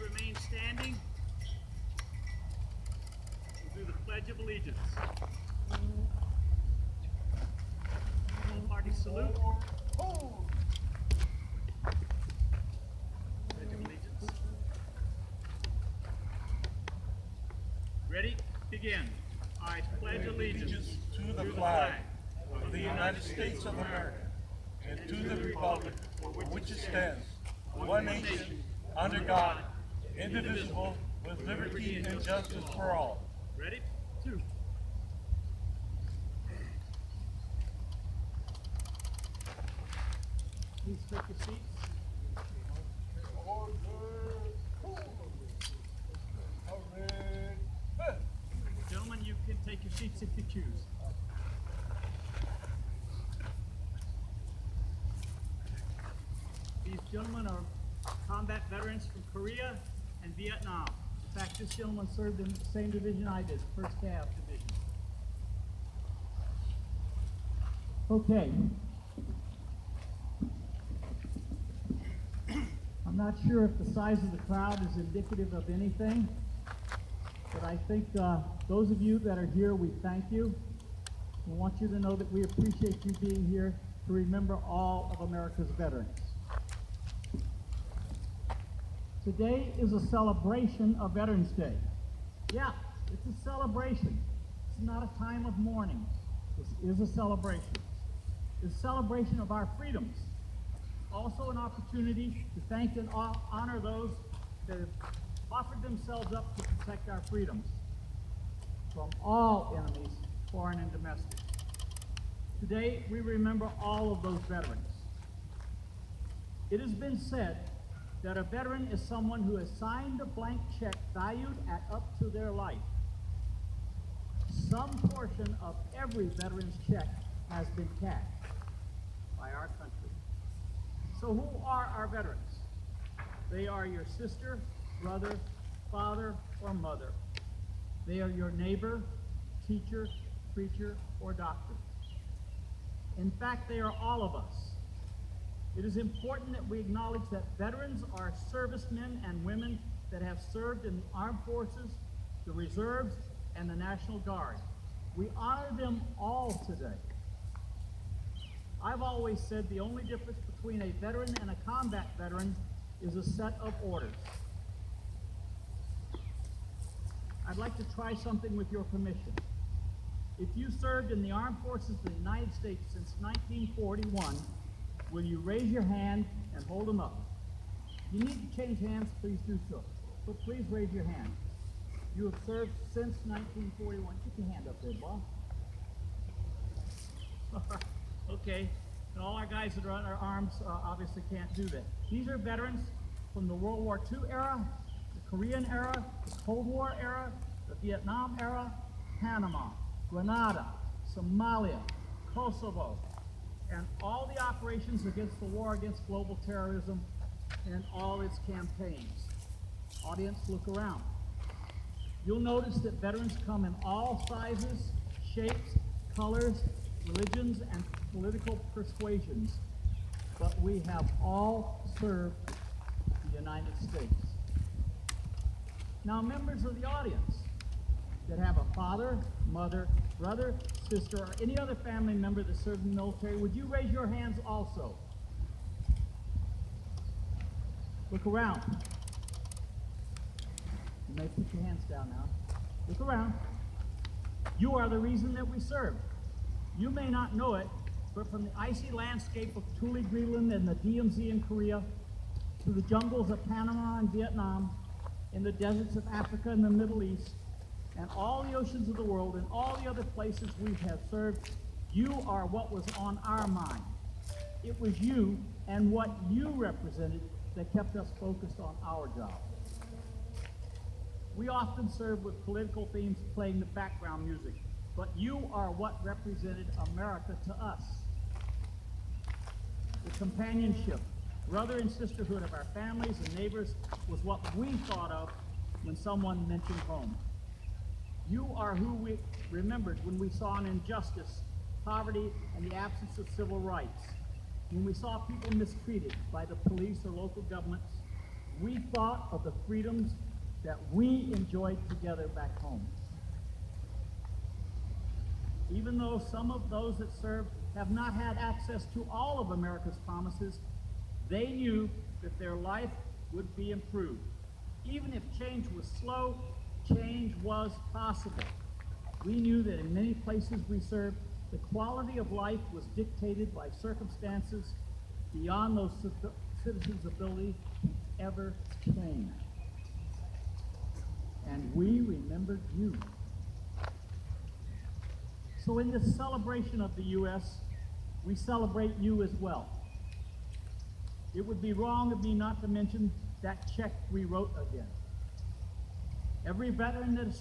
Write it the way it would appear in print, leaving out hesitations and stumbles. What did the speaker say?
remain standing. We'll do the Pledge of Allegiance. All party salute. Pledge of Allegiance. Ready? Begin. I pledge allegiance to the flag of the United States of America and to the republic for which it stands, one nation, under God, indivisible, with liberty and justice for all. Ready? Two. Please take your seats. Gentlemen, you can take your seats if you choose. These gentlemen are combat veterans from Korea and Vietnam. In fact, this gentleman served in the same division I did, 1st Cav Division. Okay. I'm not sure if the size of the crowd is indicative of anything, but I think those of you that are here, we thank you. We want you to know that we appreciate you being here to remember all of America's veterans. Today is a celebration of Veterans Day. Yeah, it's a celebration. It's not a time of mourning. This is a celebration. It's a celebration of our freedoms. Also an opportunity to thank and honor those that have offered themselves up to protect our freedoms from all enemies, foreign and domestic. Today, we remember all of those veterans. It has been said that a veteran is someone who has signed a blank check valued at up to their life. Some portion of every veteran's check has been cashed by our country. So who are our veterans? They are your sister, brother, father, or mother. They are your neighbor, teacher, preacher, or doctor. In fact, they are all of us. It is important that we acknowledge that veterans are servicemen and women that have served in the armed forces, the reserves, and the National Guard. We honor them all today. I've always said the only difference between a veteran and a combat veteran is a set of orders. I'd like to try something with your permission. If you served in the armed forces of the United States since 1941, will you raise your hand and hold them up? If you need to change hands, please do so. But please raise your hand. You have served since 1941. Keep your hand up there, boss. Okay. And all our guys that are on our arms obviously can't do that. These are veterans from the World War II era, the Korean era, the Cold War era, the Vietnam era, Panama, Grenada, Somalia, Kosovo, and all the operations against the war against global terrorism and all its campaigns. Audience, look around. You'll notice that veterans come in all sizes, shapes, colors, religions, and political persuasions, but we have all served the United States. Now, members of the audience that have a father, mother, brother, sister, or any other family member that served in the military, would you raise your hands also? Look around. You may put your hands down now. Look around. You are the reason that we served. You may not know it, but from the icy landscape of Thule, Greenland, and the DMZ in Korea, to the jungles of Panama and Vietnam, in the deserts of Africa and the Middle East, and all the oceans of the world, and all the other places we have served, you are what was on our mind. It was you and what you represented that kept us focused on our job. We often serve with political themes playing the background music, but you are what represented America to us. The companionship, brother and sisterhood of our families and neighbors was what we thought of when someone mentioned home. You are who we remembered when we saw an injustice, poverty, and the absence of civil rights. When we saw people mistreated by the police or local governments, we thought of the freedoms that we enjoyed together back home. Even though some of those that served have not had access to all of America's promises, they knew that their life would be improved. Even if change was slow, change was possible. We knew that in many places we served, the quality of life was dictated by circumstances beyond those citizens' ability to ever change. And we remembered you. So in this celebration of the U.S., we celebrate you as well. It would be wrong of me not to mention that check we wrote again. Every veteran that has